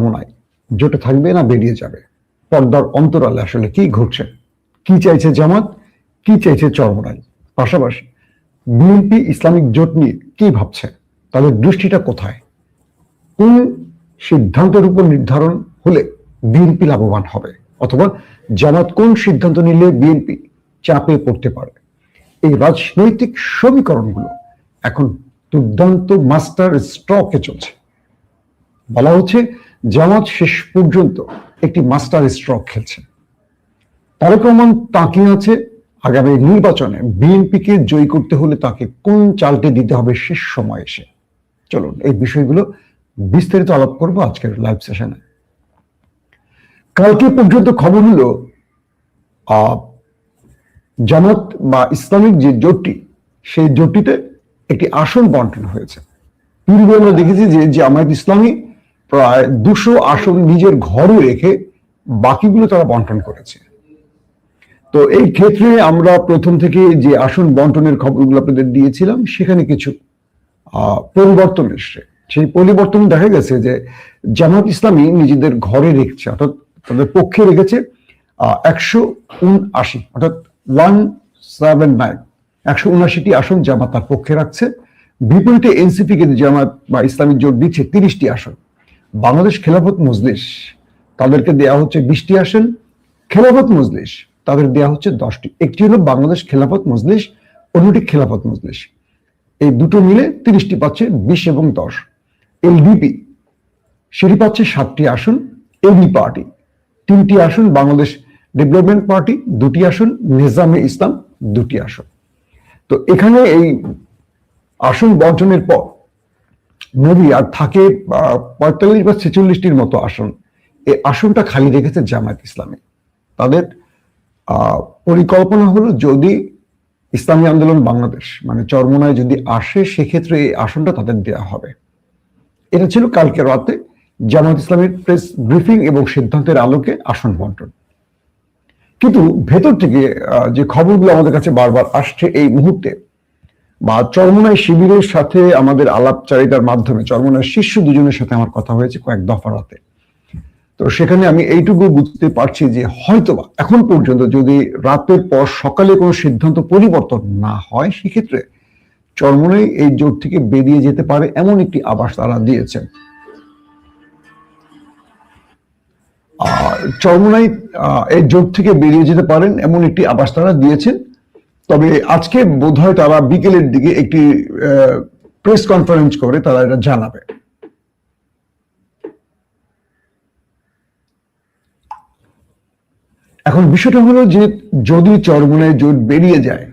চরমোনাই জোটে থাকবে না বেরিয়ে যাবে? পর্দার অন্তরালে আসলে কি ঘটছে? কি চাইছে জামাত, কি চাইছে চরমোনাই? পাশাপাশি বিএনপি ইসলামিক জোট নিয়ে কি ভাবছে? তাদের দৃষ্টিটা কোথায়? কোন সিদ্ধান্তের উপর নির্ধারণ হলে বিএনপি লাভবান হবে, অথবা জামাত কোন সিদ্ধান্ত নিলে বিএনপি চাপে পড়তে পারে? এই রাজনৈতিক সমীকরণগুলো এখন দুর্দান্ত মাস্টার স্ট্রোকে চলছে। বলা হচ্ছে জামাত শেষ পর্যন্ত একটি মাস্টার স্ট্রোক খেলছে। তারেক রহমান তাকিয়ে আছে আগামী নির্বাচনে বিএনপিকে জয়ী করতে হলে তাকে কোন চালটি দিতে হবে শেষ সময় এসে। চলুন এই বিষয়গুলো বিস্তারিত আলাপ করবো আজকের লাইভ সেশনে। কালকে পর্যন্ত খবর হলো জামাত বা ইসলামিক যে জোটটি, সেই জোটটিতে একটি আসন বন্টন হয়েছে। পূর্বে আমরা দেখেছি যে জামায়াত ইসলামী প্রায় 200 আসন নিজের ঘরে রেখে বাকিগুলো তারা বন্টন করেছে। তো এই ক্ষেত্রে আমরা প্রথম থেকে যে আসন বন্টনের খবরগুলো আপনাদের দিয়েছিলাম, সেখানে কিছু পরিবর্তন এসছে। সেই পরিবর্তন দেখা গেছে যে জামাত ইসলামী নিজেদের ঘরে রেখেছে, অর্থাৎ তাদের পক্ষে রেখেছে 179, অর্থাৎ 179, 179টি আসন জামাত তার পক্ষে রাখছে। বিপরীতে এনসিপি কে জামাত বা ইসলামিক জোট দিচ্ছে 30টি আসন। বাংলাদেশ খেলাফত মজলিস তাদেরকে দেয়া হচ্ছে 20টি আসন, খেলাফত মজলিস তাদের দেয়া হচ্ছে 10টি। একটি হলো বাংলাদেশ খেলাফত মজলিস, অন্যটি খেলাফত মজলিস। এই দুটো মিলে 30টি পাচ্ছে 20 এবং 10। এলডিপি সেটি পাচ্ছে 7টি আসন, এবি পার্টি 3টি আসন, বাংলাদেশ ডেভেলপমেন্ট পার্টি 2টি আসন, নিজামে ইসলাম 2টি আসন। তো এখানে এই আসন বন্টনের পর নবী আর থাকে 45 বা 46টির মতো আসন। এই আসনটা খালি রেখেছে জামায়াত ইসলামী। তাদের পরিকল্পনা হলো যদি ইসলামী আন্দোলন বাংলাদেশ মানে চরমোনাই যদি আসে, সেক্ষেত্রে এই আসনটা তাদের দেয়া হবে। এটা ছিল কালকে রাতে জামায়াত ইসলামীর প্রেস ব্রিফিং এবং সিদ্ধান্তের আলোকে আসন বন্টন। কিন্তু ভেতর থেকে যে খবরগুলো আমাদের কাছে বারবার আসছে এই মুহূর্তে, বা চরমোনাই শিবিরের সাথে আমাদের আলাপচারিতার মাধ্যমে চরমোনাই শীর্ষ দুজনের সাথে আমার কথা হয়েছে কয়েক দফা রাতে। তো সেখানে আমি এইটুকু বুঝতে পারছি যে হয়তোবা এখন পর্যন্ত যদি রাতের পর সকালে কোনো সিদ্ধান্ত পরিবর্তন না হয়, সেক্ষেত্রে চরমোনাই এই জোট থেকে বেরিয়ে যেতে পারে এমন একটি আভাস তারা দিয়েছেন। চরমোনাই এই জোট থেকে বেরিয়ে যেতে পারেন এমন একটি আভাস তারা দিয়েছেন। তবে আজকে বোধহয় তারা বিকেলের দিকে একটি প্রেস কনফারেন্স করে তারা এটা জানাবে। এখন বিষয়টা হলো যে যদি চরমোনাই জোট বেরিয়ে যায়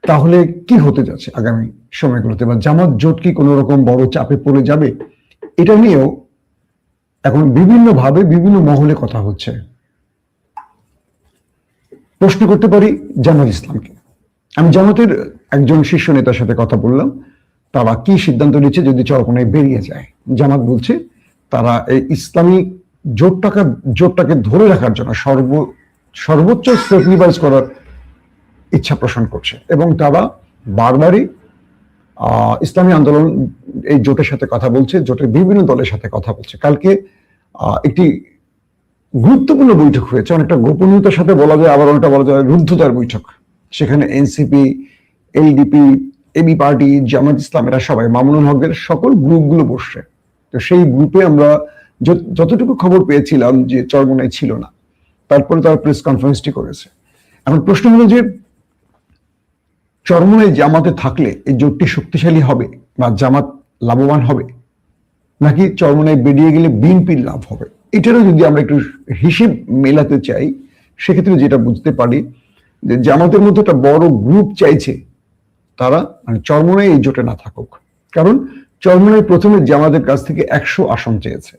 তাহলে কি হতে যাচ্ছে আগামী সময়গুলোতে, বা জামাত জোট কি কোনো রকম বড় চাপে পড়ে যাবে? এটা নিয়েও এখন বিভিন্নভাবে বিভিন্ন মহলে কথা হচ্ছে। প্রশ্ন করতে পারি জামাত ইসলামকে। আমি জামাতের একজন শীর্ষ নেতার সাথে কথা বললাম, তারা কি সিদ্ধান্ত নিচ্ছে যদি চরমোনাই বেরিয়ে যায়। জামাত বলছে তারা এই ইসলামিক জোটটাকে ধরে রাখার জন্য সর্বোচ্চ স্যাক্রিফাইস করার ইচ্ছা পোষণ করছে, এবং তারা বারবারই ইসলামী আন্দোলন এই জোটের সাথে কথা বলছে, জোটের বিভিন্ন দলের সাথে কথা বলছে। কালকে একটি গুরুত্বপূর্ণ বৈঠক হয়েছে, অনেকটা গোপনীয়তার সাথে বলা যায়, আবার অনেকটা বলা যায় রুদ্ধতার বৈঠক। সেখানে এনসিপি, এলডিপি, এবি পার্টি, জামাত ইসলাম এরা সবাই, মামুনুল হকের সকল গ্রুপগুলো বসছে। তো সেই গ্রুপে আমরা যতটুকু খবর পেয়েছিলাম যে চরমোনাই ছিল না, তারপরে তারা প্রেস কনফারেন্সটি করেছে। এখন প্রশ্ন হলো যে চরমোনাই জামাতে থাকলে এই জোটটি শক্তিশালী হবে বা জামাত লাভবান হবে, নাকি চরমোনাই বেরিয়ে গেলে বিএনপির লাভ হবে? এটারও যদি আমরা একটু হিসেব মেলাতে চাই, সেক্ষেত্রে যেটা বুঝতে পারি যে জামাতের মধ্যে একটা বড় গ্রুপ চাইছে তারা মানে চরমোনাই এই জোটে না থাকুক। কারণ চরমোনাই প্রথমে জামাতের কাছ থেকে 100 আসন চেয়েছে,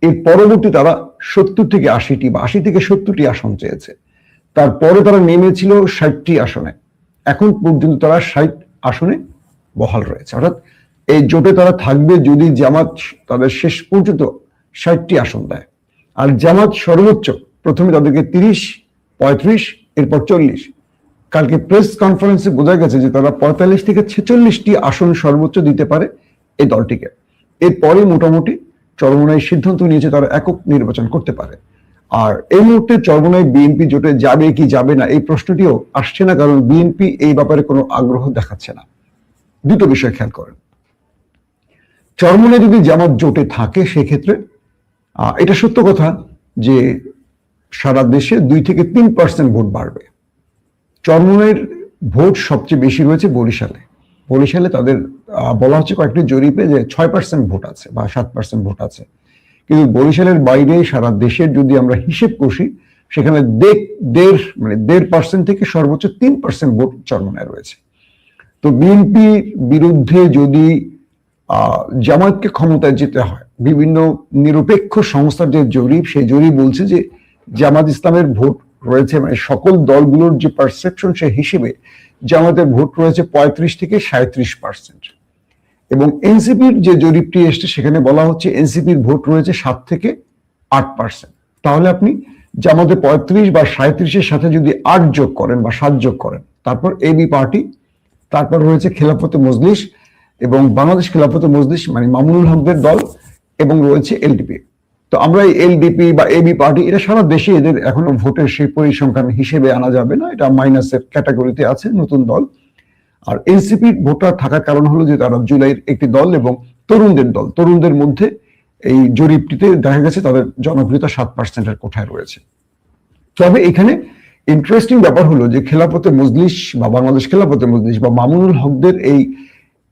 এর পরবর্তী তারা 70 থেকে 80টি বা 80 থেকে 70টি আসন চেয়েছে। তারপরে তারা নেমেছিল 60টি আসনে। এখন পর্যন্ত তারা 60 আসনে বহাল রয়েছে। অর্থাৎ এই জোটে তারা থাকবে যদি জামাত তাদের শেষ পর্যন্ত 60টি আসন দেয়। আর জামাত সর্বোচ্চ প্রথমে তাদেরকে 30, 35, এরপর 40। কালকে প্রেস কনফারেন্সে বোঝা গেছে যে তারা 45 থেকে 46টি আসন সর্বোচ্চ দিতে পারে এই দলটিকে। এরপরে মোটামুটি চরমোনাই সিদ্ধান্ত নিয়েছে তারা একক নির্বাচন করতে পারে। আর এই মুহূর্তে চরমোনাই বিএনপি জোটে যাবে কি যাবে না এই প্রশ্নটিও আসছে না, কারণ বিএনপি এই ব্যাপারে কোনো আগ্রহ দেখাচ্ছে না। দুটো বিষয় খেয়াল করেন, চরমোনাই যদি জামাত জোটে থাকে সেক্ষেত্রে এটা সত্য কথা যে সারা দেশে 2 থেকে 3% ভোট বাড়বে। চরমোনাইয়ের ভোট সবচেয়ে বেশি রয়েছে বরিশালে। বরিশালে তাদের বলা হচ্ছে কয়েকটি জরিপে যে 6% ভোট আছে বা 7% ভোট আছে, কিন্তু বরিশালের বাইরে সারা দেশের যদি আমরা হিসেব কষি সেখানে 1.5% থেকে সর্বোচ্চ 3% ভোট চরমোনাই রয়েছে। তো বিএনপির বিরুদ্ধে যদি জামায়াতকে ক্ষমতায় যেতে হয়, বিভিন্ন নিরপেক্ষ সংস্থার যে জরিপ, সেই জরিপ বলছে যে জামাত ইসলামের ভোট রয়েছে, মানে সকল দলগুলোর যে পারসেপশন সে হিসেবে জামাতের ভোট রয়েছে 35 থেকে 37%, এবং এনসিপির যে জরিপটি এসছে সেখানে বলা হচ্ছে এনসিপির ভোট রয়েছে 7 থেকে 8%। তাহলে আপনি জামাতে 35 বা 37-এর সাথে যদি 8 যোগ করেন বা 7 যোগ করেন, তারপর এবি পার্টি, তারপর রয়েছে খেলাফতে মজলিস এবং বাংলাদেশ খেলাফতে মজলিস মানে মামুনুল হকদের দল, এবং রয়েছে এলডিপি। তো আমরা এই এলডিপি বা এবি পার্টি এটা সারা দেশে এদের এখনো ভোটের সেই পরিসংখ্যান হিসেবে আনা যাবে না, এটা মাইনাসের ক্যাটাগরিতে আছে, নতুন দল। আর এনসিপির ভোটার থাকার কারণ হলো যে তারা জুলাইয়ের একটি দল এবং তরুণদের দল, তরুণদের মধ্যে এই জরিপটিতে দেখা গেছে তাদের জনপ্রিয়তা 7%-এর কোঠায় রয়েছে। তবে এখানে ইন্টারেস্টিং ব্যাপার হলো যে খেলাফতে মজলিস বা বাংলাদেশ খেলাফতে মজলিস বা মামুনুল হকদের এই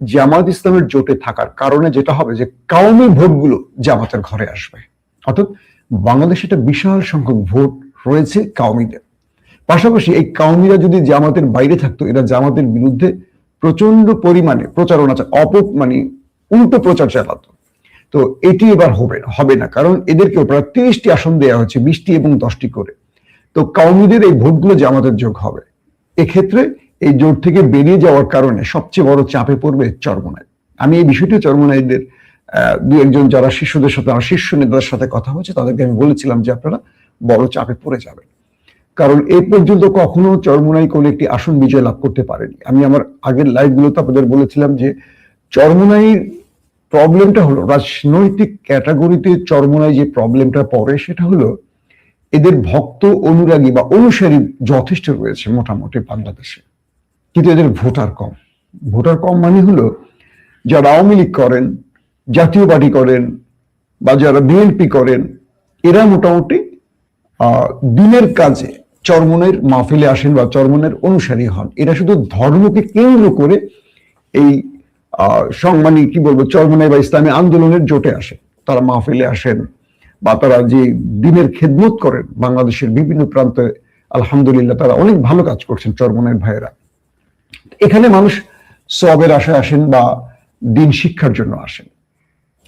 জামাত ইসলামের জোটে থাকার কারণে যেটা হবে যে কাউমি ভোটগুলো জামাতের ঘরে আসবে, অর্থাৎ বাংলাদেশে একটা বিশাল সংখ্যক ভোট রয়েছে কাউমিদের। পাশাপাশি এই কাউমিরা যদি জামাতের বাইরে থাকতো, এরা জামাতের বিরুদ্ধে প্রচন্ড পরিমাণে প্রচারণা মানে উল্টো প্রচার চালাতো। তো এটি এবার হবে না, কারণ এদেরকেও প্রায় 30টি আসন দেওয়া হচ্ছে, 20টি এবং 10টি করে। তো কাউমিদের এই ভোটগুলো জামাতের যোগ হবে। এক্ষেত্রে এই জোট থেকে বেরিয়ে যাওয়ার কারণে সবচেয়ে বড় চাপে পড়বে চরমোনাই। আমি এই বিষয়টি চরমোনাইদের 2-1 যারা শিষ্যদের সাথে, আমার শীর্ষ নেতাদের সাথে কথা হয়েছে, তাদেরকে আমি বলেছিলাম যে আপনারা বড় চাপে পড়ে যাবেন, কারণ এই পর্যন্ত কখনো চরমোনাই কোনো একটি আসন বিজয় লাভ করতে পারেনি। আমি আমার আগের লাইভগুলোতে আপনাদের বলেছিলাম যে চরমোনাইয়ের প্রবলেমটা হলো রাজনৈতিক ক্যাটাগরিতে চরমোনাই যে প্রবলেমটা পড়ে সেটা হলো এদের ভক্ত অনুরাগী বা অনুসারী যথেষ্ট রয়েছে মোটামুটি বাংলাদেশে, কিন্তু এদের ভোটার কম। ভোটার কম মানে হলো যারা আওয়ামী লীগ করেন, জাতীয় পার্টি করেন বা যারা বিএনপি করেন, এরা মোটামুটি দিনের কাজে চরমোনাইয়ের মাহফিলে আসেন বা চরমোনাইয়ের অনুসারী হন। এরা শুধু ধর্মকে কেন্দ্র করে এই মানে কি বলবো চরমোনাই বা ইসলামী আন্দোলনের জোটে আসে, তারা মাহফিলে আসেন বা তারা যে দিনের খেদমত করেন বাংলাদেশের বিভিন্ন প্রান্তে, আলহামদুলিল্লাহ তারা অনেক ভালো কাজ করছেন চরমোনাইয়ের ভাইয়েরা। এখানে মানুষ সওয়াবের আশায় আসেন বা দিন শিক্ষার জন্য আসেন,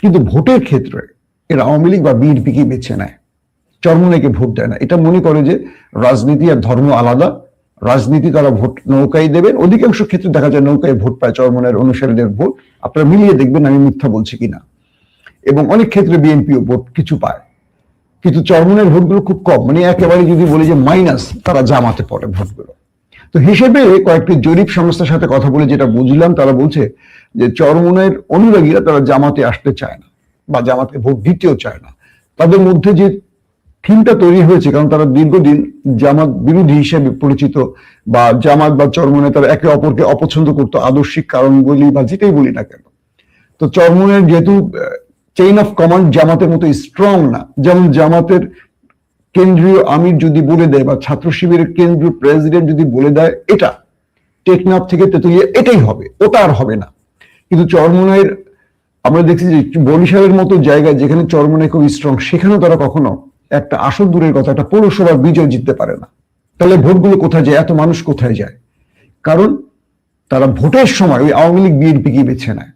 কিন্তু ভোটের ক্ষেত্রে এরা আওয়ামী লীগ বা বিএনপি কি বেছে নেয়, চরমোনাইকে ভোট দেয় না। এটা মনে করে যে রাজনীতি আর ধর্ম আলাদা, রাজনীতি তারা ভোট নৌকায় দেবেন। অধিকাংশ ক্ষেত্রে দেখা যায় নৌকায় ভোট পায় চরমোনাইয়ের অনুসারীদের ভোট, আপনারা মিলিয়ে দেখবেন আমি মিথ্যা বলছি কিনা। এবং অনেক ক্ষেত্রে বিএনপিও ভোট কিছু পায়, কিন্তু চরমোনাইয়ের ভোটগুলো খুব কম, মানে একেবারে যদি বলি যে মাইনাস, তারা জামাতে পড়ে ভোটগুলো। তো হিসেবে কয়েকটি জরিপ সংস্থার সাথে কথা বলে যেটা বুঝলাম, তারা বলছে যে চরমোনাইয়ের অনুরাগীরা তারা জামাতে আসতে চায় না বা জামাতে ভোট দিতেও চায় না। তাদের মধ্যে যে থিমটা তৈরি হয়েছে, কারণ তারা দীর্ঘদিন জামাত বিরোধী হিসেবে পরিচিত বা জামাত বা চরমোনাই তারা একে অপরকে অপছন্দ করতো, আদর্শিক কারণ বলি বা যেটাই বলি না কেন। তো চরমোনাইয়ের যেহেতু চেইন অফ কমান্ড জামাতের মতো স্ট্রং না, যেমন জামাতের কেন্দ্রীয় আমির যদি বলে দেয় বা ছাত্র শিবিরের কেন্দ্রীয় প্রেসিডেন্ট যদি বলে দেয় এটা টেকনাফ থেকে তেতুলিয়া এটাই হবে, ওটা আর হবে না। কিন্তু চরমোনাইয়ের আমরা দেখছি যে বরিশালের মতো জায়গায় যেখানে চরমোনাই খুব স্ট্রং, সেখানেও তারা কখনো একটা আসন দূরের কথা একটা পৌরসভার বিজয় জিততে পারে না। তাহলে ভোটগুলো কোথায় যায়, এত মানুষ কোথায় যায়? কারণ তারা ভোটের সময় ওই আওয়ামী লীগ বিএনপি কি বেছে নেয়।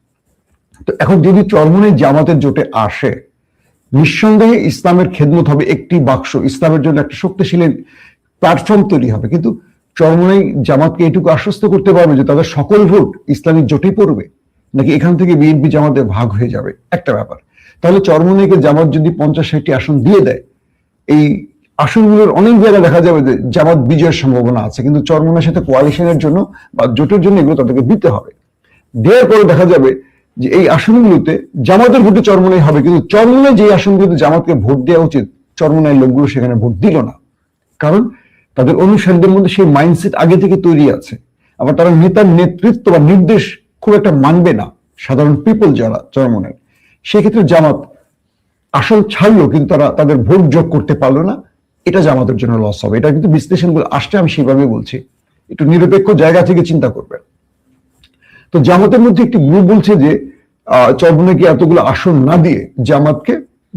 তো এখন যদি চরমোনাই জামাতের জোটে আসে, নিঃসন্দেহে ইসলামের খেদমত হবে একটি বাক্স, ইসলামের জন্য একটা শক্তিশালী প্ল্যাটফর্ম তৈরি হবে। কিন্তু চরমোনাই জামাতকে এটুকু আশ্বস্ত করতে পারবে যে তাদের সকল ভোট ইসলামিক জোটে পড়বে, নাকি এখান থেকে বিএনপি জামাতে ভাগ হয়ে যাবে, একটা ব্যাপার। তাহলে চরমোনাইকে জামাত যদি 50-60টি আসন দিয়ে দেয়, এই আসনগুলোর অনেক জায়গায় দেখা যাবে যে জামাত বিজয়ের সম্ভাবনা আছে, কিন্তু চরমোনাইয়ের সাথে কোয়ালিশনের জন্য বা জোটের জন্য এগুলো তাদেরকে দিতে হবে। দেওয়ার পরে দেখা যাবে যে এই আসনগুলোতে জামাতের ভোটে চরমোনাই হবে, কিন্তু চরমোনাই যে আসনগুলোতে জামাতকে ভোট দেওয়া উচিত, চরমোনাই লোকগুলো সেখানে ভোট দিল না। কারণ তাদের অনুসারীদের মধ্যে সেই মাইন্ডসেট আগে থেকে তৈরি আছে। আবার তারা নেতার নেতৃত্ব বা নির্দেশ খুব একটা মানবে না সাধারণ পিপল যারা চরমোনাই। সেক্ষেত্রে জামাত আসল ছাড়লো, কিন্তু তারা তাদের ভোট যোগ করতে পারলো না। এটা জামাতের জন্য লস হবে। এটা কিন্তু বিশ্লেষণগুলো আসছে, আমি সেভাবে বলছি, একটু নিরপেক্ষ জায়গা থেকে চিন্তা করবেন। তো জামাতের মধ্যে একটি গ্রুপ বলছে যে চরমোনাইকে এতগুলো আসন না দিয়ে জামাতকে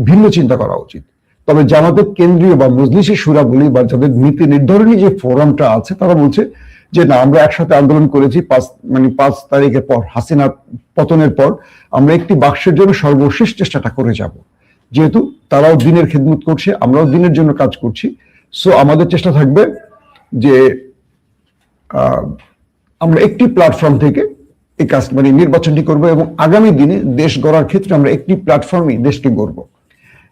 ভিন্ন চিন্তা করা উচিত। তবে জামাতের কেন্দ্রীয় বা মজলিসি শুরা বলি বা যাদের নীতি নির্ধারণী যে ফোরামটা আছে, তারা বলছে যে না, আমরা একসাথে আন্দোলন করেছি 5 তারিখের পর, হাসিনা পতনের পর আমরা একটি বাক্সের জন্য সর্বশেষ চেষ্টাটা করে যাব। যেহেতু তারাও দিনের খেদমত করছে, আমরাও দিনের জন্য কাজ করছি, সো আমাদের চেষ্টা থাকবে যে আমরা একটি প্ল্যাটফর্ম থেকে এই কাজ নির্বাচনটি করব এবং আগামী দিনে দেশ গড়ার ক্ষেত্রে আমরা একটি প্ল্যাটফর্মই দেশকে গড়ব।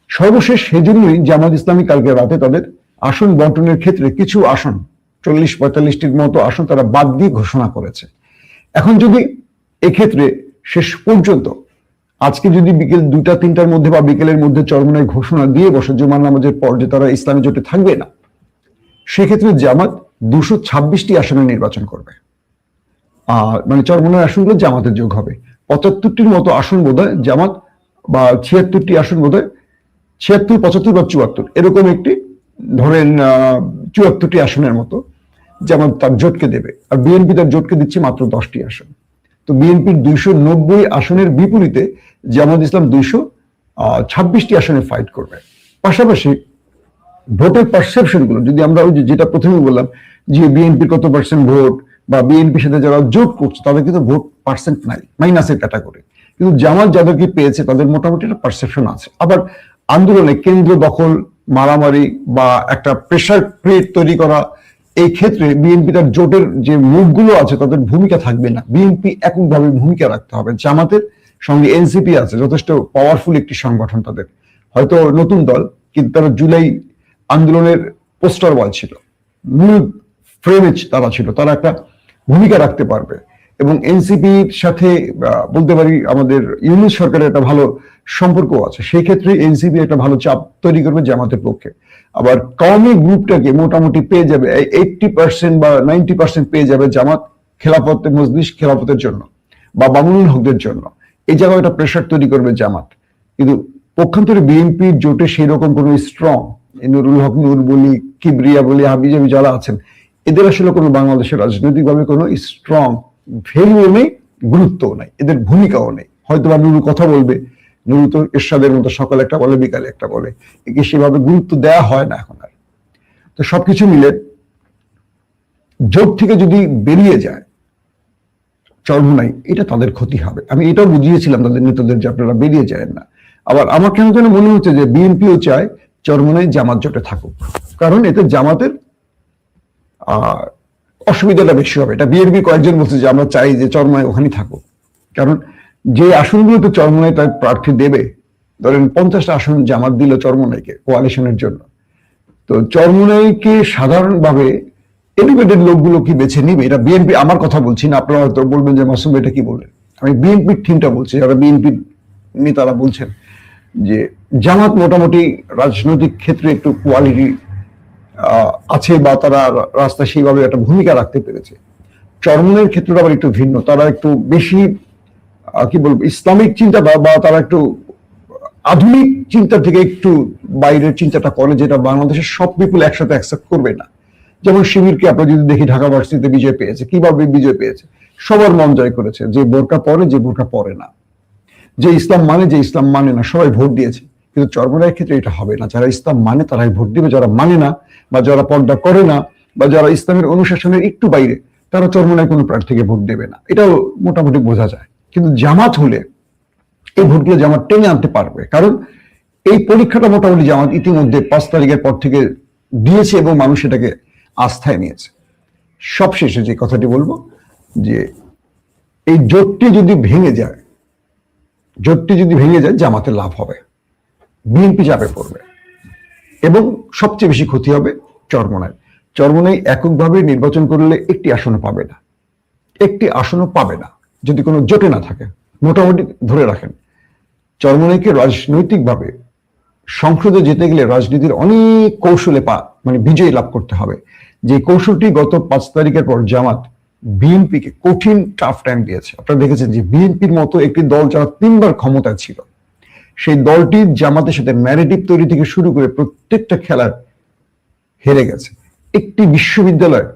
সর্বশেষ সেজন্যই জামাত ইসলামী কালকে রাতে তাদের আসন বন্টনের ক্ষেত্রে কিছু আসন, 40-45টির মতো আসন তারা বাদ দিয়ে ঘোষণা করেছে। এখন যদি এক্ষেত্রে শেষ পর্যন্ত আজকে যদি বিকেল 2টা-3টার মধ্যে বা বিকেলের মধ্যে চরমোনাই ঘোষণা দিয়ে বসে জুমার নামাজের পর যে তারা ইসলামী জোটে থাকবে না, সেক্ষেত্রে জামাত 226টি আসনে নির্বাচন করবে। চরমোনাই আসনগুলো জামাতের যোগ হবে। 75টির মতো আসন বোধহয় জামাত, বা 76টি আসন বোধহয়, 76, 75 বা 74 এরকম একটি, ধরেন 74টি আসনের মতো জামাত তার জোটকে দেবে। আর বিএনপি তার জোটকে দিচ্ছে মাত্র 10টি আসন। তো বিএনপির 290 আসনের বিপরীতে জামাত ইসলাম 226টি আসনে ফাইট করবে। পাশাপাশি ভোটের পারসেপশন গুলো যদি আমরা ওই যেটা প্রথমে বললাম যে বিএনপির কত পার্সেন্ট ভোট বা বিএনপির সাথে যারা জোট করছে তাদের কিন্তু ভোট পার্সেন্ট নাই, মাইনাসের ক্যাটাগরি, কিন্তু জামাত যাদেরকে পেয়েছে তাদের মোটামুটি একটা পারসেপশন আছে। আবার আন্দোলনে কেন্দ্র দখল, মারামারি বা একটা প্রেশার ক্রিয়েট তৈরি করা, এই ক্ষেত্রে বিএনপি তার জোটের যে মুখগুলো আছে তাদের ভূমিকা থাকবে না। বিএনপি এককভাবে ভূমিকা রাখতে হবে। জামাতের সঙ্গে এনসিপি আছে, যথেষ্ট পাওয়ারফুল একটি সংগঠন তাদের, হয়তো নতুন দল, কিন্তু তারা জুলাই আন্দোলনের পোস্টার বয় ছিল, মূল ফ্রেমে তারা ছিল, তারা একটা ভূমিকা রাখতে পারবে। এবং এনসিপির সাথে বলতে পারি আমাদের ইউনূস সরকারের একটা ভালো সম্পর্ক আছে, সেই ক্ষেত্রে এনসিপি একটা ভালো চাপ তৈরি করবে জামাতের পক্ষে। আবার কওমি গ্রুপটাকে মোটামুটি পেয়ে যাবে 80% বা 90% পেয়ে যাবে জামাত খেলাফতে মজলিস খেলাফতের জন্য বা মামুনুল হকদের জন্য। এই জায়গায় একটা প্রেশার তৈরি করবে জামাত। কিন্তু পক্ষান্তরে বিএনপির জোটে সেই রকম কোনো স্ট্রং, নুরুল হক নূর বলি, কিবরিয়া বলি, হাবিজাবি যারা আছেন, এদের আসলে কোনো বাংলাদেশের রাজনৈতিকভাবে কোনো স্ট্রং ভ্যালুও নেই, গুরুত্বও নেই, এদের ভূমিকাও নেই। হয়তো বা নুরু কথা বলবে, নুরু তো এরশাদের মতো সকালে একটা বলে বিকালে একটা বলে, একে সেভাবে গুরুত্ব দেওয়া হয় না এখন আর। তো সবকিছু মিলে জোট থেকে যদি বেরিয়ে যায় চরমোনাই, এটা তাদের ক্ষতি হবে। আমি এটাও বুঝিয়েছিলাম তাদের নেতাদের যে আপনারা বেরিয়ে যায় না। আবার আমার কেন যেন মনে হচ্ছে যে বিএনপিও চায় চরমোনাই জামাত জোটে থাকুক, কারণ এতে জামাতের অসুবিধাটা বেশি হবে। এটা বিএনপি কয়েকজন বলছে যে আমরা চাই যে চরমোনাই ওখানেই থাকুক, কারণ যে আসনগুলোতে চরমোনাই তার প্রার্থী দেবে, ধরেন 50টা আসন জামাত দিল চরমোনাইকে কোয়ালিশনের জন্য, তো চরমোনাইকে সাধারণভাবে এডুকেটেড লোকগুলো কি বেছে নিবে? এটা বিএনপি, আমার কথা বলছি না, আপনারা হয়তো বলবেন যে মাসুম এটা কি বললেন, আমি বিএনপির থিমটা বলছি, যারা বিএনপির নেতারা বলছেন যে জামাত মোটামুটি রাজনৈতিক ক্ষেত্রে একটু কোয়ালিটি আছে বা তারা রাস্তায় সেইভাবে একটা ভূমিকা রাখতে পেরেছে। চরমোনাইয়ের ক্ষেত্রে আবার একটু ভিন্ন, তারা একটু বেশি কি বলবো ইসলামিক চিন্তাটা বা তারা একটু আধুনিক চিন্তা থেকে একটু বাইরের চিন্তাটা করে, যেটা বাংলাদেশের সব পিপল একসাথে অ্যাকসেপ্ট করবে না। যেমন শিবিরকে আমরা যদি দেখি ঢাকা ভার্সিটিতে বিজয় পেয়েছে, কিভাবে বিজয় পেয়েছে, সবার মন জয় করেছে, যে বোরকা পরে, যে বোরকা পরে না, যে ইসলাম মানে, যে ইসলাম মানে না, সবাই ভোট দিয়েছে। কিন্তু চরমোনাইয়ের ক্ষেত্রে এটা হবে না, যারা ইসলাম মানে তারাই ভোট দিবে, যারা মানে না বা যারা পর্দা করে না বা যারা ইসলামের অনুশাসনের একটু বাইরে, তারা চরমোনাই কোনো প্রার্থীকে ভোট দেবে না। এটাও মোটামুটি বোঝা যায়। কিন্তু জামাত হলে এই ভোটগুলো জামাত টেনে আনতে পারবে, কারণ এই পরীক্ষাটা মোটামুটি জামাত ইতিমধ্যে 5 তারিখের পর থেকে দিয়েছে এবং মানুষ এটাকে আস্থায় নিয়েছে। সবশেষে যে কথাটি বলবো যে এই জোটটি যদি ভেঙে যায়, জামাতের লাভ হবে, বিএনপি চাপে পড়বে এবং সবচেয়ে বেশি ক্ষতি হবে চরমোনাই এককভাবে নির্বাচন করলে একটি আসনও পাবে না যদি কোনো জোটে না থাকে। মোটামুটি ধরে রাখেন চরমনাইকে রাজনৈতিকভাবে সংসদে যেতে গেলে রাজনীতির অনেক কৌশলে মানে বিজয় লাভ করতে হবে, যে কৌশলটি গত 5 তারিখের পর জামাত বিএনপিকে কঠিন টাফ টাইম দিয়েছে। আপনারা দেখেছেন যে বিএনপির মতো একটি দল যারা 3বার ক্ষমতায় ছিল, সেই দলটি জামাতের সাথে ন্যারেটিভ তৈরি থেকে শুরু করে প্রত্যেকটা খেলার হেরে গেছে। একটি বিশ্ববিদ্যালয়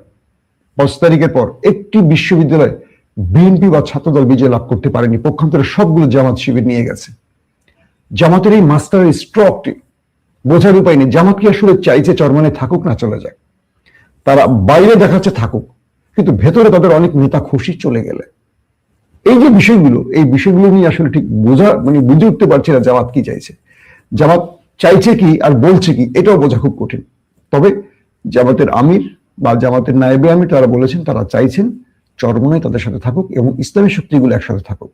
5 তারিখের পর একটি বিশ্ববিদ্যালয় বিএনপি বা ছাত্রদল বিজয় লাভ করতে পারেনি, পক্ষান্তরে সবগুলো জামাত শিবির নিয়ে গেছে। জামাতের এই মাস্টারের স্ট্রোকটি বোঝার উপায় নেই। জামাত কি আসলে চাইছে চরমনাই থাকুক না চলে যায়? তারা বাইরে দেখাচ্ছে থাকুক, কিন্তু ভেতরে তাদের অনেক নেতা খুশি চলে গেলে। এই যে বিষয়গুলো, এই বিষয়গুলো নিয়ে আসলে ঠিক বুঝে উঠতে পারছি না জামাত কি চাইছে। জামাত চাইছে কি আর বলছে কি এটাও বোঝা খুব কঠিন। তবে জামাতের আমির বা জামাতের নায়েবে আমির তারা বলেছেন তারা চাইছেন চরমনাই তাদের সাথে থাকুক এবং ইসলামী শক্তিগুলো একসাথে থাকুক।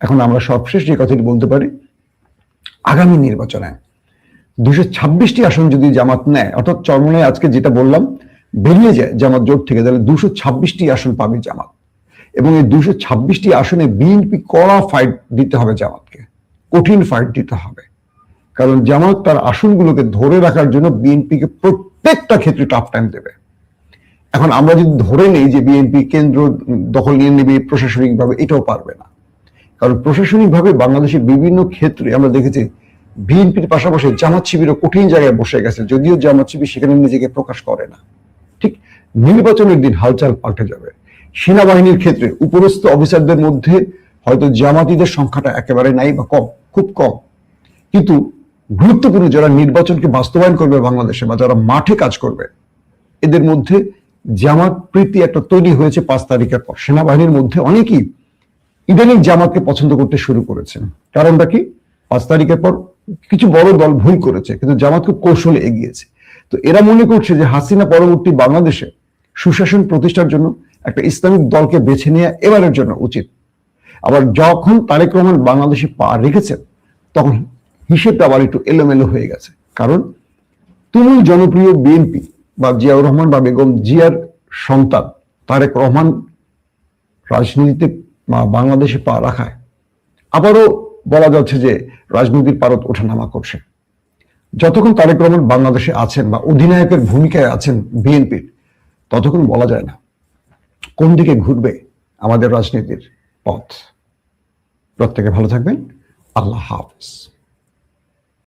এখন আমরা সবশেষ যে কথাটি বলতে পারি, আগামী নির্বাচনে 226টি আসন যদি জামাত নেয়, অর্থাৎ চরমনাই আজকে যেটা বললাম বেরিয়ে যায় জামাত জোট থেকে, তাহলে 226টি আসন পাবে জামাত। এবং এই 226টি আসনে বিএনপি কড়া ফাইট দিতে হবে জামাতকে, কঠিন ফাইট দিতে হবে। কারণ জামাত তার আসনগুলোকে ধরে রাখার জন্য বিএনপিকে প্রত্যেকটা ক্ষেত্রে টাফ টাইম দেবে। এখন আমরা যদি ধরে নেই যে বিএনপি কেন্দ্র দখল নিয়ে নেবে প্রশাসনিকভাবে, এটাও পারবে না। কারণ প্রশাসনিকভাবে বাংলাদেশের বিভিন্ন ক্ষেত্রে আমরা দেখেছি বিএনপির পাশাপাশি জামাত শিবিরও কঠিন জায়গায় বসে গেছে, যদিও জামাত শিবির সেখানে নিজেকে প্রকাশ করে না। ঠিক নির্বাচনের দিন হালচাল পাল্টে যাবে। সেনাবাহিনীর ক্ষেত্রে উপরস্থ অফিসারদের মধ্যে হয়তো জামাতিদের সংখ্যাটা একেবারে নাই বা কম, খুব কম, কিন্তু গুরুত্বপূর্ণ যারা নির্বাচনকে বাস্তবায়ন করবে বাংলাদেশে বা যারা মাঠে কাজ করবে, এদের মধ্যে জামাত প্রীতি একটা তৈরি হয়েছে 5 তারিখের পর। সেনাবাহিনীর মধ্যে অনেকেই ইদানিং জামাতকে পছন্দ করতে শুরু করেছেন। কারণটা কি? 5 তারিখের পর কিছু বড় দল ভুল করেছে, কিন্তু জামাত খুব কৌশলে এগিয়েছে। তো এরা মনে করছে যে হাসিনা পরবর্তী বাংলাদেশে সুশাসন প্রতিষ্ঠার জন্য একটা ইসলামিক দলকে বেছে নেওয়া এবারের জন্য উচিত। আবার যখন তারেক রহমান বাংলাদেশে পা রেখেছেন, তখন হিসেবটা আবার একটু এলোমেলো হয়ে গেছে। কারণ তুমুল জনপ্রিয় বিএনপি বা জিয়াউর রহমান বা বেগম জিয়ার সন্তান তারেক রহমান রাজনীতিতে বাংলাদেশে পা রাখায় আবারও বলা যাচ্ছে যে রাজনীতির পারদ ওঠানামা করছে। যতক্ষণ তারেক রহমান বাংলাদেশে আছেন বা অধিনায়কের ভূমিকায় আছেন বিএনপির, ততক্ষণ বলা যায় না কোন দিকে ঘুরবে আমাদের রাজনীতির পথ। প্রত্যেকে ভালো থাকবেন। আল্লাহ হাফেজ।